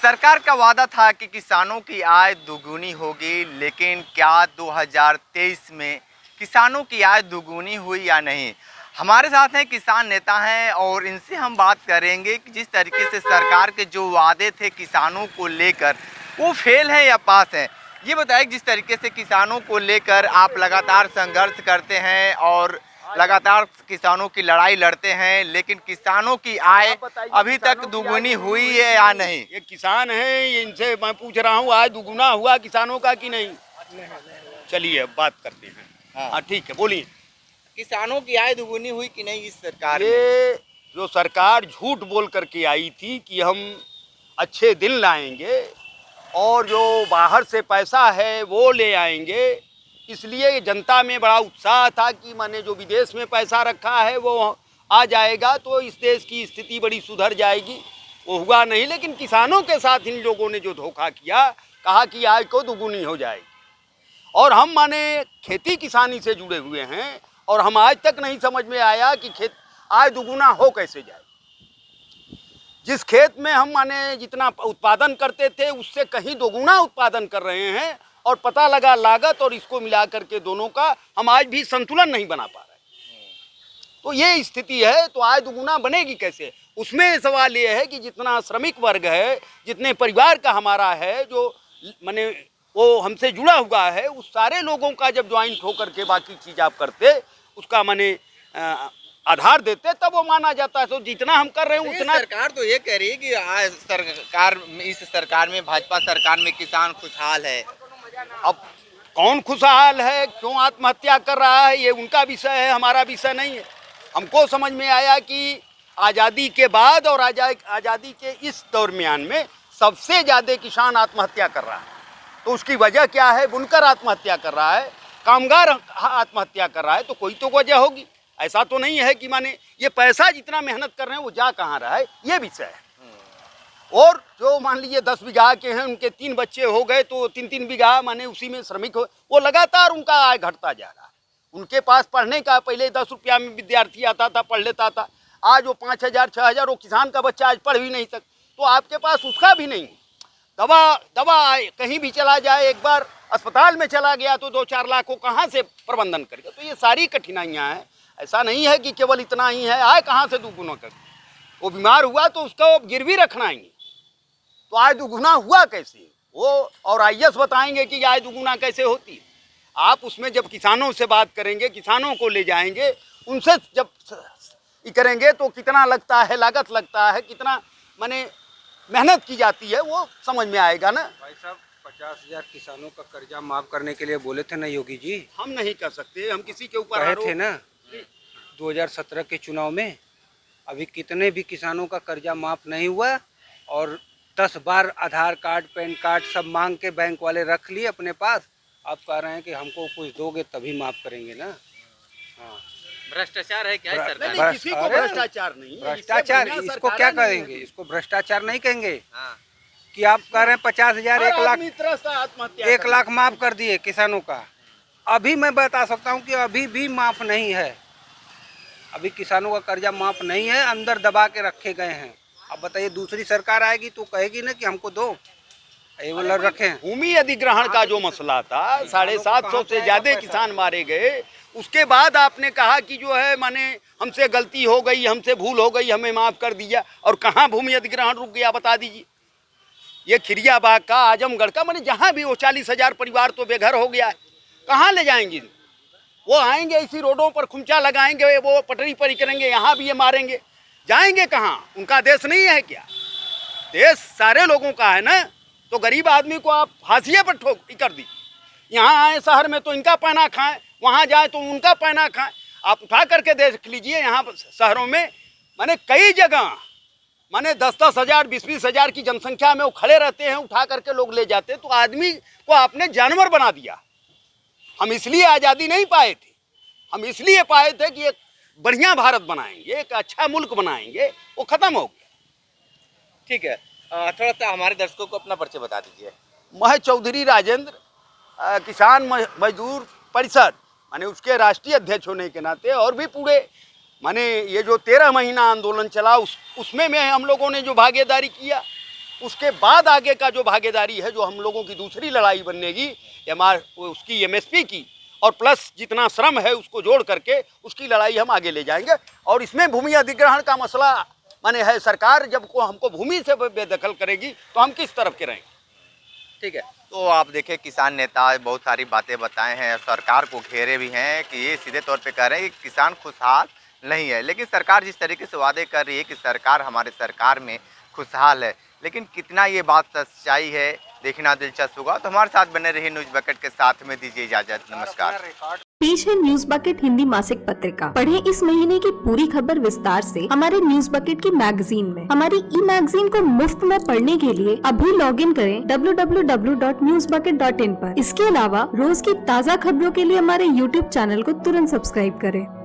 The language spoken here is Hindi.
सरकार का वादा था कि किसानों की आय दोगुनी होगी, लेकिन क्या 2023 में किसानों की आय दोगुनी हुई या नहीं? हमारे साथ हैं किसान नेता हैं और इनसे हम बात करेंगे कि जिस तरीके से सरकार के जो वादे थे किसानों को लेकर वो फेल है या पास है। ये बताइए, जिस तरीके से किसानों को लेकर आप लगातार संघर्ष करते हैं और लगातार किसानों की लड़ाई लड़ते हैं, लेकिन किसानों की आय अभी तक दुगुनी हुई है या नहीं? ये किसान है, इनसे मैं पूछ रहा हूँ आय दुगुना हुआ किसानों का कि नहीं? चलिए बात करते हैं। हाँ ठीक है, बोलिए। किसानों की आय दुगुनी हुई कि नहीं इस सरकार में? ये जो सरकार झूठ बोल करके आई थी कि हम अच्छे दिन लाएंगे और जो बाहर से पैसा है वो ले आएंगे, इसलिए जनता में बड़ा उत्साह था कि मैंने जो विदेश में पैसा रखा है वो आ जाएगा तो इस देश की स्थिति बड़ी सुधर जाएगी। वो हुआ नहीं, लेकिन किसानों के साथ इन लोगों ने जो धोखा किया, कहा कि आय को दुगुनी हो जाएगी। और हम माने खेती किसानी से जुड़े हुए हैं और हम आज तक नहीं समझ में आया कि आय दुगुना हो कैसे जाए। जिस खेत में हम माने जितना उत्पादन करते थे उससे कहीं दोगुना उत्पादन कर रहे हैं और पता लगा लागत और इसको मिला करके दोनों का हम आज भी संतुलन नहीं बना पा रहे। तो ये स्थिति है, तो आय दुगुना बनेगी कैसे? उसमें सवाल ये है कि जितना श्रमिक वर्ग है, जितने परिवार का हमारा है, जो माने वो हमसे जुड़ा हुआ है, उस सारे लोगों का जब ज्वाइंट होकर के बाकी चीज़ आप करते, उसका माने आधार देते, तब वो माना जाता है। तो जितना हम कर रहे हैं उतना। सरकार तो ये कह रही है कि इस सरकार में, भाजपा सरकार में किसान खुशहाल है। अब कौन खुशहाल है, क्यों आत्महत्या कर रहा है, ये उनका विषय है, हमारा विषय नहीं है। हमको समझ में आया कि आज़ादी के बाद और आज़ादी के इस दरमियान में सबसे ज़्यादा किसान आत्महत्या कर रहा है। तो उसकी वजह क्या है? बुनकर आत्महत्या कर रहा है, कामगार आत्महत्या कर रहा है, तो कोई तो वजह होगी। ऐसा तो नहीं है कि माने ये पैसा जितना मेहनत कर रहे हैं वो जा कहाँ रहा है, ये विषय है। और जो मान लीजिए 10 बीघा के हैं, उनके 3 बच्चे हो गए तो 3-3 बीघा माने उसी में श्रमिक हो, वो लगातार उनका आय घटता जा रहा है। उनके पास पढ़ने का पहले 10 रुपया में विद्यार्थी आता था, पढ़ लेता था। आज वो 5,000 6,000, वो किसान का बच्चा आज पढ़ भी नहीं सकता, तो आपके पास उसका भी नहीं। दवा कहीं भी चला जाए, एक बार अस्पताल में चला गया तो 2-4 लाख को कहाँ से प्रबंधन करेगा? तो ये सारी कठिनाइयाँ हैं। ऐसा नहीं है कि केवल इतना ही है, आय कहाँ से दुगुना कर? वो बीमार हुआ तो उसका गिरवी रखना ही, तो आय दुगुना हुआ कैसे? वो और आईएएस बताएंगे कि आय दुगुना कैसे होती है। आप उसमें जब किसानों से बात करेंगे, किसानों को ले जाएंगे, उनसे जब ये करेंगे तो कितना लगता है, लागत लगता है, कितना माने मेहनत की जाती है, वो समझ में आएगा ना। भाई साहब, 50,000 किसानों का कर्जा माफ करने के लिए बोले थे ना योगी जी? हम नहीं कर सकते, हम किसी के ऊपर कहे थे ना 2017 के चुनाव में। अभी कितने भी किसानों का कर्जा माफ नहीं हुआ और 10 बार आधार कार्ड, पैन कार्ड सब मांग के बैंक वाले रख लिए अपने पास। आप कह रहे हैं कि हमको कुछ दोगे तभी माफ करेंगे ना? हाँ, भ्रष्टाचार है क्या है सरकार? नहीं, किसी को भ्रष्टाचार नहीं। भ्रष्टाचार इसको क्या कहेंगे? इसको भ्रष्टाचार नहीं कहेंगे। हाँ। कि आप कह रहे हैं 50,000 1 लाख माफ कर दिए किसानों का। अभी मैं बता सकता हूं कि अभी भी माफ नहीं है। अभी किसानों का कर्जा माफ नहीं है, अंदर दबा के रखे गए हैं। अब बताइए, दूसरी सरकार आएगी तो कहेगी ना कि हमको दो, ये वो लड़ रखे हैं। भूमि अधिग्रहण का जो मसला था, 750 से ज्यादा किसान मारे गए। उसके बाद आपने कहा कि जो है माने हमसे गलती हो गई, हमसे भूल हो गई, हमें माफ कर दिया। और कहाँ भूमि अधिग्रहण रुक गया बता दीजिए? ये खिरियाबाग का, आजमगढ़ का, माने जहाँ भी वो 40,000 परिवार तो बेघर हो गया है। कहाँ ले जाएंगे? वो आएंगे इसी रोडों पर खुमचा लगाएंगे, वो पटरी पर ही करेंगे, यहाँ भी ये मारेंगे, जाएंगे कहाँ? उनका देश नहीं है क्या? देश सारे लोगों का है ना। तो गरीब आदमी को आप हाशिए पर ठोक कर दी। यहाँ आए शहर में तो इनका पैना खाएं, वहाँ जाए तो उनका पैना खाएं। आप उठा करके देख लीजिए, यहाँ शहरों में माने कई जगह माने 10-10 हज़ार, 20-20 हज़ार की जनसंख्या में वो खड़े रहते हैं, उठा करके लोग ले जाते हैं। तो आदमी को आपने जानवर बना दिया। हम इसलिए आज़ादी नहीं पाए थे, हम इसलिए पाए थे कि एक बढ़िया भारत बनाएंगे, एक अच्छा मुल्क बनाएंगे, वो खत्म हो गया। ठीक है, थोड़ा सा हमारे दर्शकों को अपना परिचय बता दीजिए। मैं चौधरी राजेंद्र, किसान मजदूर परिषद माने उसके राष्ट्रीय अध्यक्ष होने के नाते, और भी पूरे माने ये जो 13 महीना आंदोलन चला उसमें हम लोगों ने जो भागीदारी किया, उसके बाद आगे का जो भागीदारी है, जो हम लोगों की दूसरी लड़ाई बनेगी उसकी एमएसपी की, और प्लस जितना श्रम है उसको जोड़ करके उसकी लड़ाई हम आगे ले जाएंगे। और इसमें भूमि अधिग्रहण का मसला माने है, सरकार जब को हमको भूमि से बेदखल करेगी तो हम किस तरफ के रहेंगे। ठीक है, तो आप देखें किसान नेता बहुत सारी बातें बताए हैं, सरकार को घेरे भी हैं कि ये सीधे तौर पे कह रहे हैं कि किसान खुशहाल नहीं है, लेकिन सरकार जिस तरीके से वादे कर रही है कि सरकार हमारे सरकार में खुशहाल है, लेकिन कितना ये बात सच्चाई है देखना दिलचस्प होगा। तो हमारे साथ बने रहिए न्यूज बकेट के साथ में, दीजिए इजाजत, नमस्कार। पेश है न्यूज बकेट हिंदी मासिक पत्रिका। पढ़ें इस महीने की पूरी खबर विस्तार से हमारे न्यूज बकेट की मैगजीन में। हमारी ई मैगजीन को मुफ्त में पढ़ने के लिए अभी लॉगिन करें www.newsbucket.in पर। इसके अलावा रोज की ताज़ा खबरों के लिए हमारे YouTube चैनल को तुरंत सब्सक्राइब करें।